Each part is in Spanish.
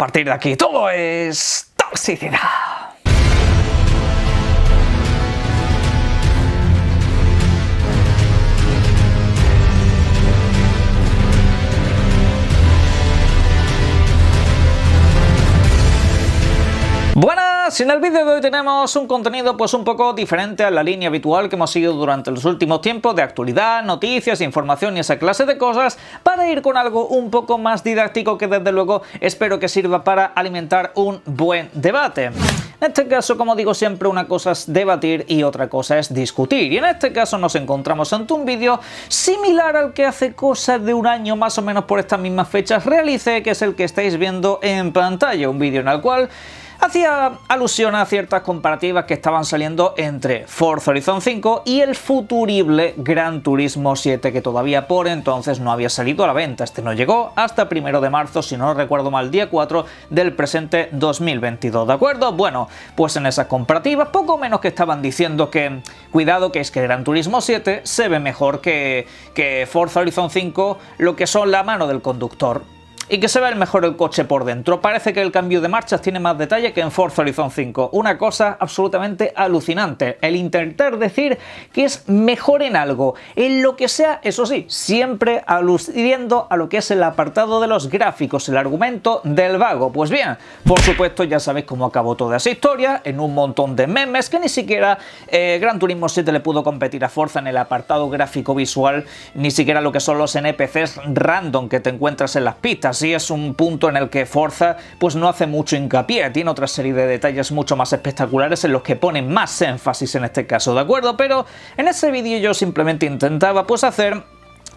partir de aquí todo es toxicidad. Buenas, y en el vídeo de hoy tenemos un contenido pues un poco diferente a la línea habitual que hemos seguido durante los últimos tiempos de actualidad, noticias, información y esa clase de cosas, para ir con algo un poco más didáctico que desde luego espero que sirva para alimentar un buen debate. En este caso, como digo siempre, una cosa es debatir y otra cosa es discutir, y en este caso nos encontramos ante un vídeo similar al que hace cosa de un año más o menos por estas mismas fechas realicé, que es el que estáis viendo en pantalla, un vídeo en el cual hacía alusión a ciertas comparativas que estaban saliendo entre Forza Horizon 5 y el futurible Gran Turismo 7, que todavía por entonces no había salido a la venta. Este no llegó hasta 1 de marzo, si no recuerdo mal, día 4 del presente 2022, ¿de acuerdo? Bueno, pues en esas comparativas poco menos que estaban diciendo que, cuidado, que es que Gran Turismo 7 se ve mejor que Forza Horizon 5, lo que son la mano del conductor, y que se ve mejor el coche por dentro. Parece que el cambio de marchas tiene más detalle que en Forza Horizon 5. Una cosa absolutamente alucinante. El intentar decir que es mejor en algo, en lo que sea, eso sí, siempre aludiendo a lo que es el apartado de los gráficos, el argumento del vago. Pues bien, por supuesto ya sabéis cómo acabó toda esa historia, en un montón de memes que ni siquiera Gran Turismo 7 le pudo competir a Forza en el apartado gráfico visual, ni siquiera lo que son los NPCs random que te encuentras en las pistas. Sí, es un punto en el que Forza pues no hace mucho hincapié, tiene otra serie de detalles mucho más espectaculares en los que pone más énfasis en este caso, ¿de acuerdo? Pero en ese vídeo yo simplemente intentaba pues hacer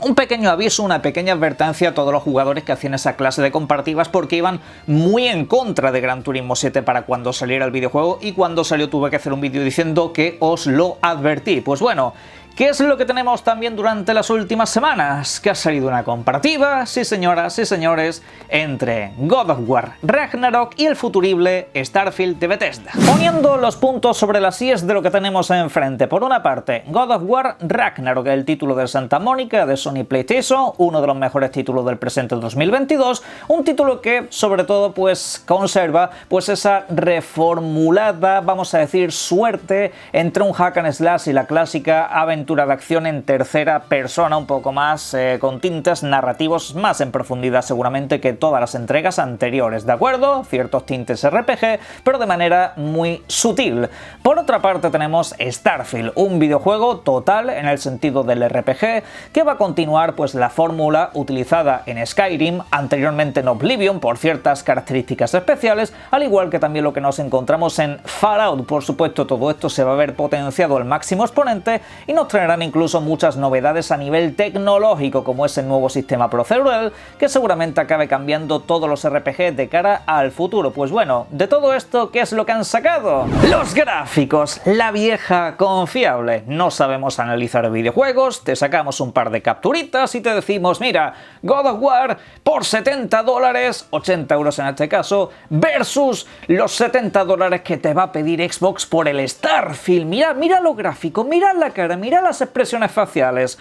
un pequeño aviso, una pequeña advertencia a todos los jugadores que hacían esa clase de comparativas, porque iban muy en contra de Gran Turismo 7 para cuando saliera el videojuego, y cuando salió tuve que hacer un vídeo diciendo que os lo advertí. Pues bueno, ¿qué es lo que tenemos también durante las últimas semanas? Que ha salido una comparativa, sí señoras y señores, entre God of War Ragnarok y el futurible Starfield de Bethesda. Poniendo los puntos sobre las íes de lo que tenemos enfrente. Por una parte, God of War Ragnarok, el título de Santa Mónica de Sony PlayStation, uno de los mejores títulos del presente 2022, un título que sobre todo pues conserva pues esa reformulada, vamos a decir, suerte entre un hack and slash y la clásica aventura de acción en tercera persona, un poco más con tintes narrativos más en profundidad seguramente que todas las entregas anteriores, ¿de acuerdo? Ciertos tintes RPG, pero de manera muy sutil. Por otra parte tenemos Starfield, un videojuego total en el sentido del RPG, que va a continuar pues la fórmula utilizada en Skyrim, anteriormente en Oblivion, por ciertas características especiales, al igual que también lo que nos encontramos en Fallout. Por supuesto, todo esto se va a ver potenciado al máximo exponente y nos traerán incluso muchas novedades a nivel tecnológico, como es el nuevo sistema procedural, que seguramente acabe cambiando todos los RPG de cara al futuro. Pues bueno, de todo esto, ¿qué es lo que han sacado? Los gráficos, la vieja confiable. No sabemos analizar videojuegos, te sacamos un par de capturitas y te decimos, mira, God of War por $70, 80 euros en este caso, versus los $70 que te va a pedir Xbox por el Starfield. Mira lo gráfico, mira la cara, mira las expresiones faciales.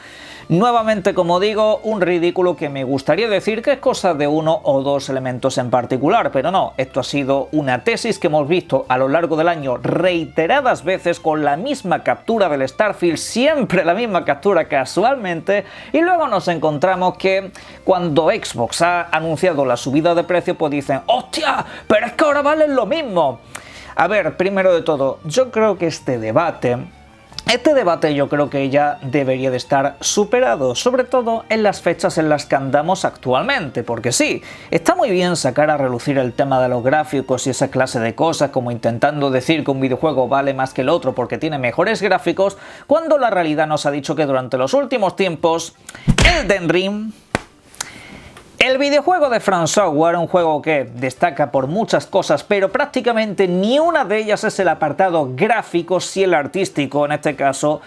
Nuevamente, como digo, un ridículo que me gustaría decir que es cosa de uno o dos elementos en particular, pero no, esto ha sido una tesis que hemos visto a lo largo del año reiteradas veces con la misma captura del Starfield, siempre la misma captura casualmente, y luego nos encontramos que cuando Xbox ha anunciado la subida de precio, pues dicen, ¡hostia! Pero es que ahora valen lo mismo. A ver, primero de todo, yo creo que este debate yo creo que ya debería de estar superado, sobre todo en las fechas en las que andamos actualmente, porque sí, está muy bien sacar a relucir el tema de los gráficos y esa clase de cosas, como intentando decir que un videojuego vale más que el otro porque tiene mejores gráficos, cuando la realidad nos ha dicho que durante los últimos tiempos Elden Ring, el videojuego de From Software, un juego que destaca por muchas cosas, pero prácticamente ni una de ellas es el apartado gráfico, si el artístico en este caso,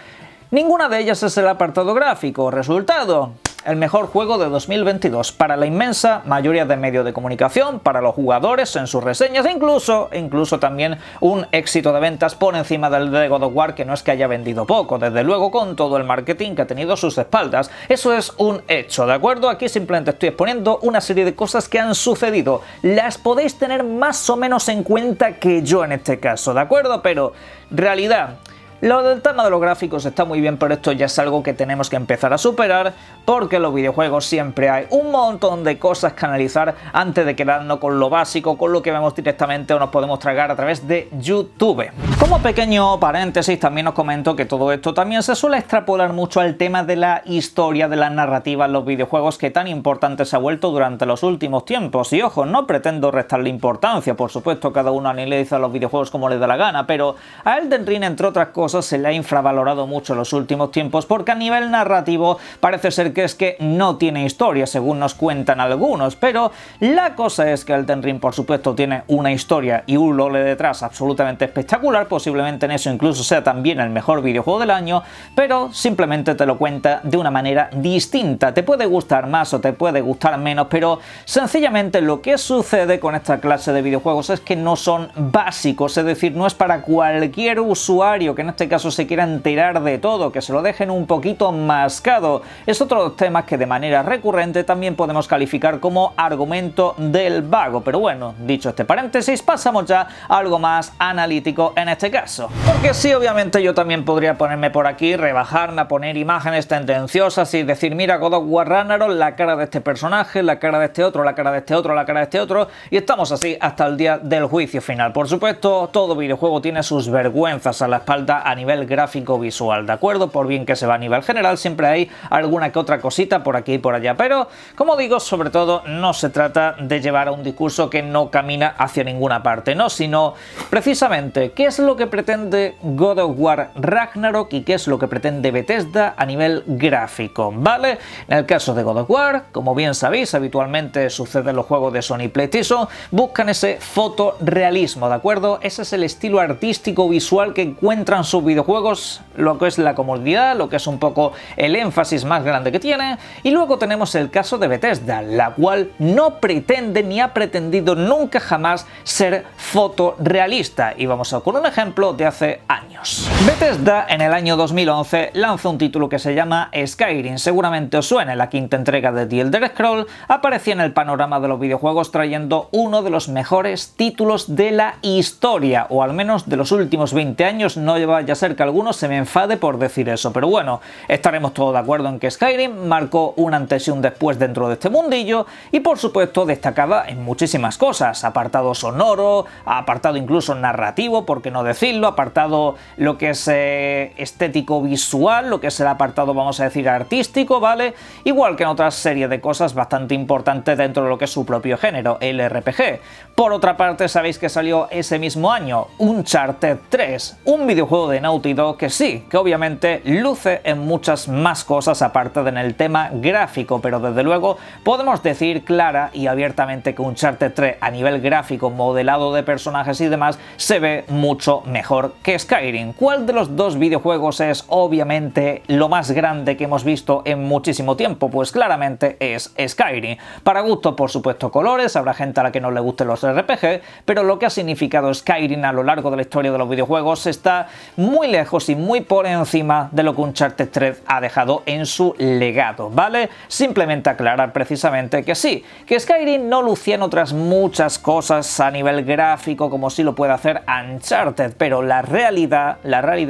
Ninguna de ellas es el apartado gráfico. Resultado: el mejor juego de 2022 para la inmensa mayoría de medios de comunicación, para los jugadores en sus reseñas e incluso también un éxito de ventas por encima del de God of War, que no es que haya vendido poco, desde luego, con todo el marketing que ha tenido a sus espaldas. Eso es un hecho, ¿de acuerdo? Aquí simplemente estoy exponiendo una serie de cosas que han sucedido. Las podéis tener más o menos en cuenta que yo en este caso, ¿de acuerdo? Pero realidad. Lo del tema de los gráficos está muy bien, pero esto ya es algo que tenemos que empezar a superar, porque en los videojuegos siempre hay un montón de cosas que analizar antes de quedarnos con lo básico, con lo que vemos directamente o nos podemos tragar a través de YouTube. Como pequeño paréntesis, también os comento que todo esto también se suele extrapolar mucho al tema de la historia, de la narrativa en los videojuegos, que tan importante se ha vuelto durante los últimos tiempos. Y ojo, no pretendo restarle importancia, por supuesto, cada uno analiza los videojuegos como le da la gana, pero a Elden Ring, entre otras cosas, se le ha infravalorado mucho en los últimos tiempos, porque a nivel narrativo parece ser que es que no tiene historia, según nos cuentan algunos, pero la cosa es que Elden Ring, por supuesto, tiene una historia y un lore detrás absolutamente espectacular. Posiblemente en eso incluso sea también el mejor videojuego del año, pero simplemente te lo cuenta de una manera distinta. Te puede gustar más o te puede gustar menos, pero sencillamente lo que sucede con esta clase de videojuegos es que no son básicos, es decir, no es para cualquier usuario que en este caso se quiera enterar de todo, que se lo dejen un poquito mascado. Es otro de los temas que de manera recurrente también podemos calificar como argumento del vago. Pero bueno, dicho este paréntesis, pasamos ya a algo más analítico en este caso. Porque sí, obviamente yo también podría ponerme por aquí, rebajarme a poner imágenes tendenciosas y decir, mira, God of War Ragnarok, la cara de este personaje, la cara de este otro, la cara de este otro, la cara de este otro, y estamos así hasta el día del juicio final. Por supuesto, todo videojuego tiene sus vergüenzas a la espalda a nivel gráfico visual, ¿de acuerdo? Por bien que se va a nivel general, siempre hay alguna que otra cosita por aquí y por allá, pero como digo, sobre todo no se trata de llevar a un discurso que no camina hacia ninguna parte, no, sino precisamente qué es lo que pretende God of War Ragnarok y qué es lo que pretende Bethesda a nivel gráfico, ¿vale? En el caso de God of War, como bien sabéis, habitualmente sucede en los juegos de Sony y PlayStation, buscan ese fotorrealismo, ¿de acuerdo? Ese es el estilo artístico visual que encuentran sus videojuegos, lo que es la comodidad, lo que es un poco el énfasis más grande que tiene. Y luego tenemos el caso de Bethesda, la cual no pretende ni ha pretendido nunca jamás ser fotorrealista, y vamos a con un ejemplo de hace años. Bethesda en el año 2011 lanza un título que se llama Skyrim. Seguramente os suene, la quinta entrega de The Elder Scrolls aparecía en el panorama de los videojuegos trayendo uno de los mejores títulos de la historia, o al menos de los últimos 20 años. No vaya a ser que alguno se me enfade por decir eso, pero bueno, estaremos todos de acuerdo en que Skyrim marcó un antes y un después dentro de este mundillo, y por supuesto destacaba en muchísimas cosas: apartado sonoro, apartado incluso narrativo, por qué no decirlo, apartado lo que es estético visual, lo que es el apartado, vamos a decir, artístico, ¿vale? Igual que en otras series de cosas bastante importantes dentro de lo que es su propio género, el RPG. Por otra parte, sabéis que salió ese mismo año Uncharted 3, un videojuego de Naughty Dog que sí, que obviamente luce en muchas más cosas aparte de en el tema gráfico, pero desde luego podemos decir clara y abiertamente que Uncharted 3 a nivel gráfico, modelado de personajes y demás, se ve mucho mejor que Skyrim. ¿Cuál de los dos videojuegos es obviamente lo más grande que hemos visto en muchísimo tiempo? Pues claramente es Skyrim. Para gusto, por supuesto, colores, habrá gente a la que no le gusten los RPG, pero lo que ha significado Skyrim a lo largo de la historia de los videojuegos está muy lejos y muy por encima de lo que Uncharted 3 ha dejado en su legado, ¿vale? Simplemente aclarar precisamente que sí, que Skyrim no lucía en otras muchas cosas a nivel gráfico como sí lo puede hacer Uncharted, pero la realidad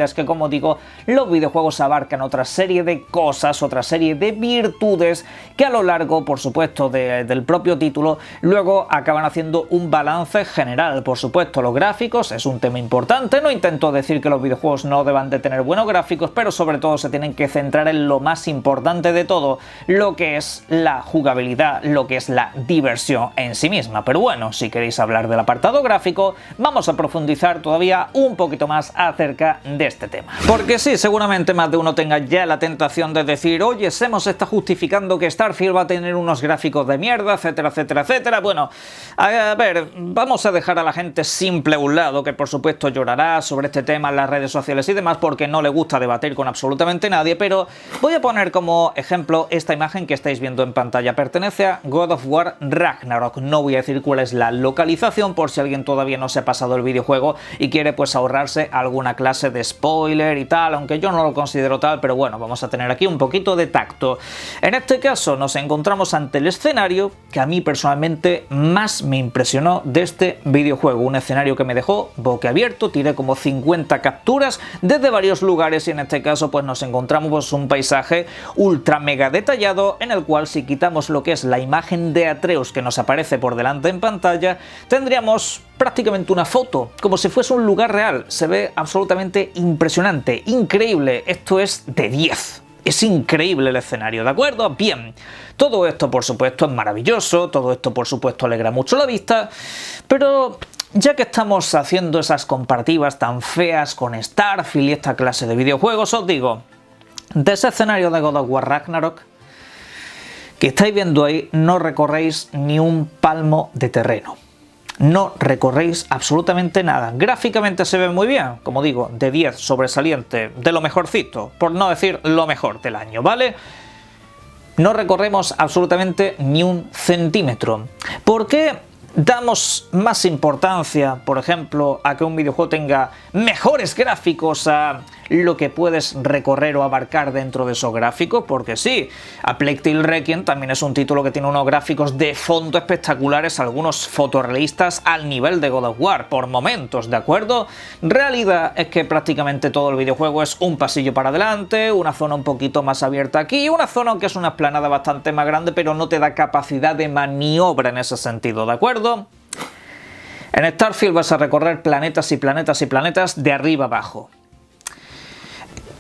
es que, como digo, los videojuegos abarcan otra serie de cosas, otra serie de virtudes que a lo largo, por supuesto, del propio título, luego acaban haciendo un balance general. Por supuesto, los gráficos es un tema importante, no intento decir que los videojuegos no deban de tener buenos gráficos, pero sobre todo se tienen que centrar en lo más importante de todo, lo que es la jugabilidad, lo que es la diversión en sí misma. Pero bueno, si queréis hablar del apartado gráfico, vamos a profundizar todavía un poquito más acerca de este tema. Porque sí, seguramente más de uno tenga ya la tentación de decir, oye, Semos está justificando que Starfield va a tener unos gráficos de mierda, etcétera, etcétera, etcétera. Bueno, a ver, vamos a dejar a la gente simple a un lado, que por supuesto llorará sobre este tema en las redes redes sociales y demás porque no le gusta debatir con absolutamente nadie, pero voy a poner como ejemplo esta imagen que estáis viendo en pantalla. Pertenece a God of War Ragnarok. No voy a decir cuál es la localización por si alguien todavía no se ha pasado el videojuego y quiere pues ahorrarse alguna clase de spoiler y tal, aunque yo no lo considero tal, pero bueno, vamos a tener aquí un poquito de tacto. En este caso nos encontramos ante el escenario que a mí personalmente más me impresionó de este videojuego, un escenario que me dejó boquiabierto. Tiré como 50 capturas desde varios lugares y en este caso pues nos encontramos un paisaje ultra mega detallado en el cual, si quitamos lo que es la imagen de Atreus que nos aparece por delante en pantalla, tendríamos prácticamente una foto, como si fuese un lugar real. Se ve absolutamente impresionante, increíble. Esto es de 10. Es increíble el escenario, ¿de acuerdo? Bien, todo esto por supuesto es maravilloso, todo esto por supuesto alegra mucho la vista, pero ya que estamos haciendo esas comparativas tan feas con Starfield y esta clase de videojuegos, os digo, de ese escenario de God of War Ragnarok que estáis viendo ahí, no recorréis ni un palmo de terreno. No recorréis absolutamente nada. Gráficamente se ve muy bien, como digo, de 10, sobresaliente, de lo mejorcito, por no decir lo mejor del año, ¿vale? No recorremos absolutamente ni un centímetro. ¿Por qué damos más importancia, por ejemplo, a que un videojuego tenga mejores gráficos a lo que puedes recorrer o abarcar dentro de esos gráficos? Porque sí, A Plague Tale Requiem también es un título que tiene unos gráficos de fondo espectaculares, algunos fotorrealistas al nivel de God of War, por momentos, ¿de acuerdo? Realidad es que prácticamente todo el videojuego es un pasillo para adelante, una zona un poquito más abierta aquí, una zona que es una explanada bastante más grande, pero no te da capacidad de maniobra en ese sentido, ¿de acuerdo? En Starfield vas a recorrer planetas y planetas y planetas de arriba abajo.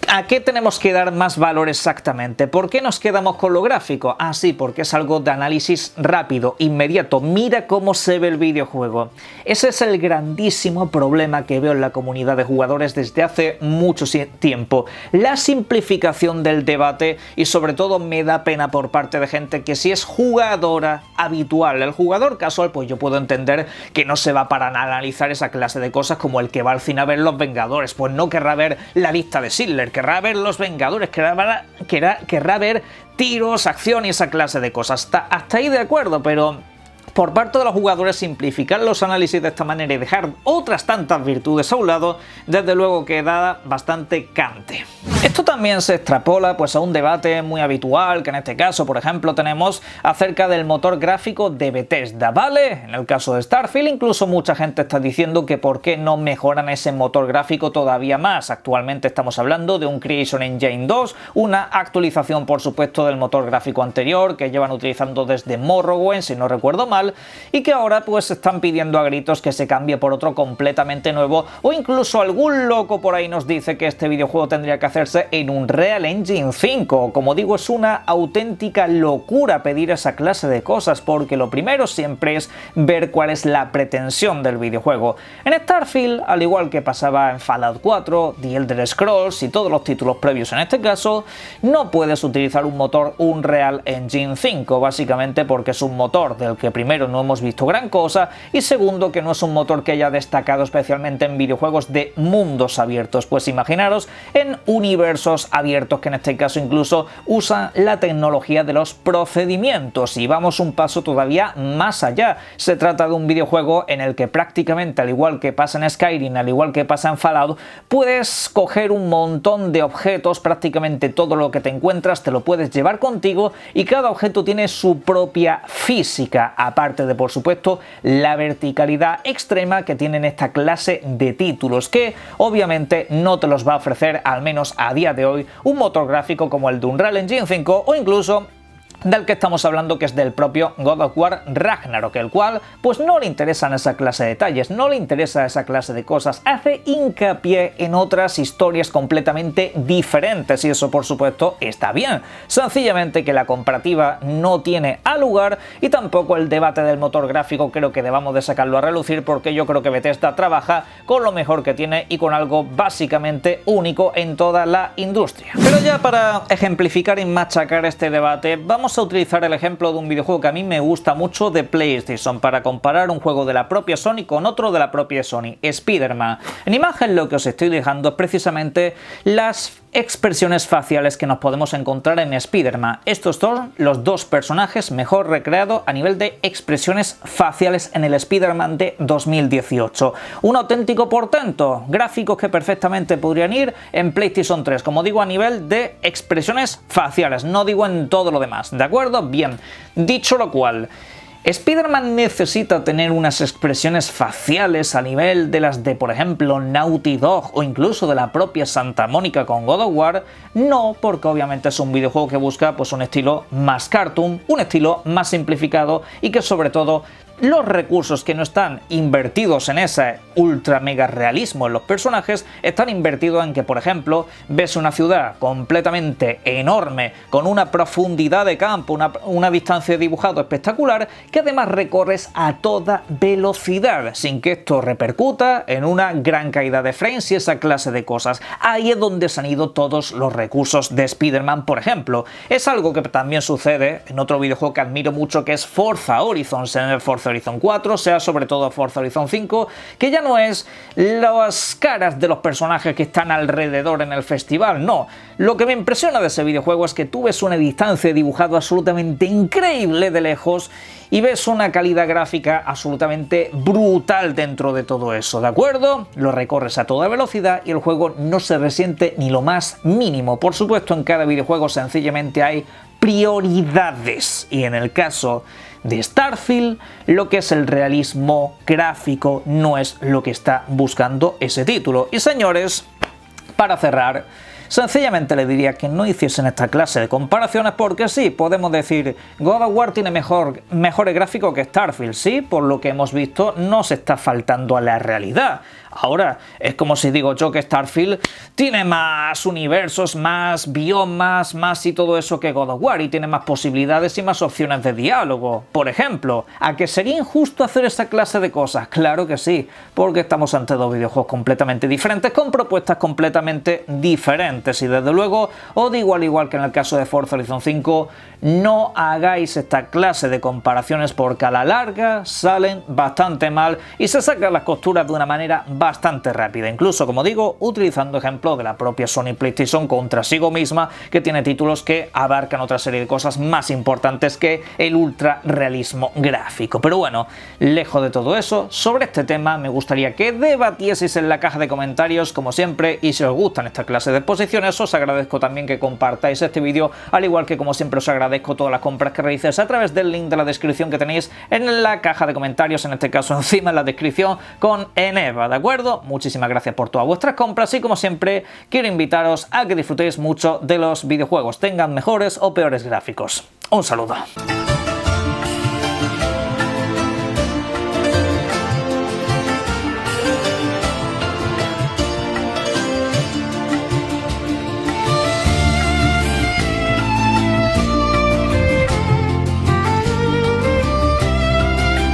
¿A qué tenemos que dar más valor exactamente? ¿Por qué nos quedamos con lo gráfico? Ah, sí, porque es algo de análisis rápido, inmediato. Mira cómo se ve el videojuego. Ese es el grandísimo problema que veo en la comunidad de jugadores desde hace mucho tiempo. La simplificación del debate y sobre todo me da pena por parte de gente que si es jugadora habitual. El jugador casual, pues yo puedo entender que no se va para analizar esa clase de cosas como el que va al cine a ver Los Vengadores. Pues no querrá ver la lista de Schindler, querrá ver Los Vengadores, querrá ver tiros, acción y esa clase de cosas. Hasta ahí de acuerdo, pero por parte de los jugadores simplificar los análisis de esta manera y dejar otras tantas virtudes a un lado, desde luego queda bastante cante. Esto también se extrapola pues a un debate muy habitual, que en este caso, por ejemplo, tenemos acerca del motor gráfico de Bethesda, ¿vale? En el caso de Starfield, incluso mucha gente está diciendo que por qué no mejoran ese motor gráfico todavía más. Actualmente estamos hablando de un Creation Engine 2, una actualización, por supuesto, del motor gráfico anterior, que llevan utilizando desde Morrowind, si no recuerdo mal, y que ahora pues están pidiendo a gritos que se cambie por otro completamente nuevo, o incluso algún loco por ahí nos dice que este videojuego tendría que hacerse en un Unreal Engine 5. Como digo, es una auténtica locura pedir esa clase de cosas, porque lo primero siempre es ver cuál es la pretensión del videojuego. En Starfield, al igual que pasaba en Fallout 4, The Elder Scrolls y todos los títulos previos en este caso, no puedes utilizar un motor Unreal Engine 5, básicamente porque es un motor del que primero no hemos visto gran cosa y segundo que no es un motor que haya destacado especialmente en videojuegos de mundos abiertos. Pues imaginaros en universos abiertos que en este caso incluso usan la tecnología de los procedimientos, y vamos un paso todavía más allá. Se trata de un videojuego en el que prácticamente, al igual que pasa en Skyrim, al igual que pasa en Fallout, puedes coger un montón de objetos, prácticamente todo lo que te encuentras te lo puedes llevar contigo y cada objeto tiene su propia física, aparte de, por supuesto, la verticalidad extrema que tienen esta clase de títulos, que obviamente no te los va a ofrecer, al menos a día de hoy, un motor gráfico como el de Unreal Engine 5 o incluso del que estamos hablando, que es del propio God of War Ragnarok, el cual pues no le interesan esa clase de detalles, no le interesa esa clase de cosas, hace hincapié en otras historias completamente diferentes y eso por supuesto está bien, sencillamente que la comparativa no tiene a lugar y tampoco el debate del motor gráfico creo que debamos de sacarlo a relucir, porque yo creo que Bethesda trabaja con lo mejor que tiene y con algo básicamente único en toda la industria. Pero ya para ejemplificar y machacar este debate, vamos vamos a utilizar el ejemplo de un videojuego que a mí me gusta mucho de PlayStation para comparar un juego de la propia Sony con otro de la propia Sony, Spider-Man. En imagen lo que os estoy dejando es precisamente las expresiones faciales que nos podemos encontrar en Spider-Man. Estos son los dos personajes mejor recreados a nivel de expresiones faciales en el Spider-Man de 2018. Un auténtico portento, gráficos que perfectamente podrían ir en PlayStation 3, como digo, a nivel de expresiones faciales, no digo en todo lo demás, ¿de acuerdo? Bien, dicho lo cual, ¿Spider-Man necesita tener unas expresiones faciales a nivel de las de, por ejemplo, Naughty Dog o incluso de la propia Santa Mónica con God of War? No, porque obviamente es un videojuego que busca pues un estilo más cartoon, un estilo más simplificado y que sobre todo los recursos que no están invertidos en ese ultra mega realismo en los personajes están invertidos en que, por ejemplo, ves una ciudad completamente enorme, con una profundidad de campo, una distancia de dibujado espectacular, que además recorres a toda velocidad, sin que esto repercuta en una gran caída de frames y esa clase de cosas. Ahí es donde se han ido todos los recursos de Spider-Man, por ejemplo. Es algo que también sucede en otro videojuego que admiro mucho, que es Forza Horizon. En el Forza Horizon 4, sea sobre todo Forza Horizon 5, que ya no es las caras de los personajes que están alrededor en el festival, no. Lo que me impresiona de ese videojuego es que tú ves una distancia de dibujado absolutamente increíble de lejos y ves una calidad gráfica absolutamente brutal dentro de todo eso, ¿de acuerdo? Lo recorres a toda velocidad y el juego no se resiente ni lo más mínimo. Por supuesto, en cada videojuego sencillamente hay prioridades y en el caso de Starfield, lo que es el realismo gráfico no es lo que está buscando ese título. Y señores, para cerrar, sencillamente le diría que no hiciesen esta clase de comparaciones porque sí, podemos decir God of War tiene mejores gráficos que Starfield, sí, por lo que hemos visto no se está faltando a la realidad. Ahora, es como si digo yo que Starfield tiene más universos, más biomas, más y todo eso que God of War y tiene más posibilidades y más opciones de diálogo. Por ejemplo, ¿a que sería injusto hacer esta clase de cosas? Claro que sí, porque estamos ante dos videojuegos completamente diferentes con propuestas completamente diferentes y desde luego os digo al igual que en el caso de Forza Horizon 5, no hagáis esta clase de comparaciones porque a la larga salen bastante mal y se sacan las costuras de una manera bastante rápida, incluso como digo, utilizando ejemplo de la propia Sony PlayStation contra sí misma, que tiene títulos que abarcan otra serie de cosas más importantes que el ultra realismo gráfico. Pero bueno, lejos de todo eso, sobre este tema me gustaría que debatieseis en la caja de comentarios como siempre, y si os gustan esta clase de exposiciones os agradezco también que compartáis este vídeo, al igual que como siempre os agradezco todas las compras que realices a través del link de la descripción que tenéis en la caja de comentarios, en este caso encima en la descripción con Eneva, ¿de acuerdo? Muchísimas gracias por todas vuestras compras y como siempre quiero invitaros a que disfrutéis mucho de los videojuegos, tengan mejores o peores gráficos. Un saludo.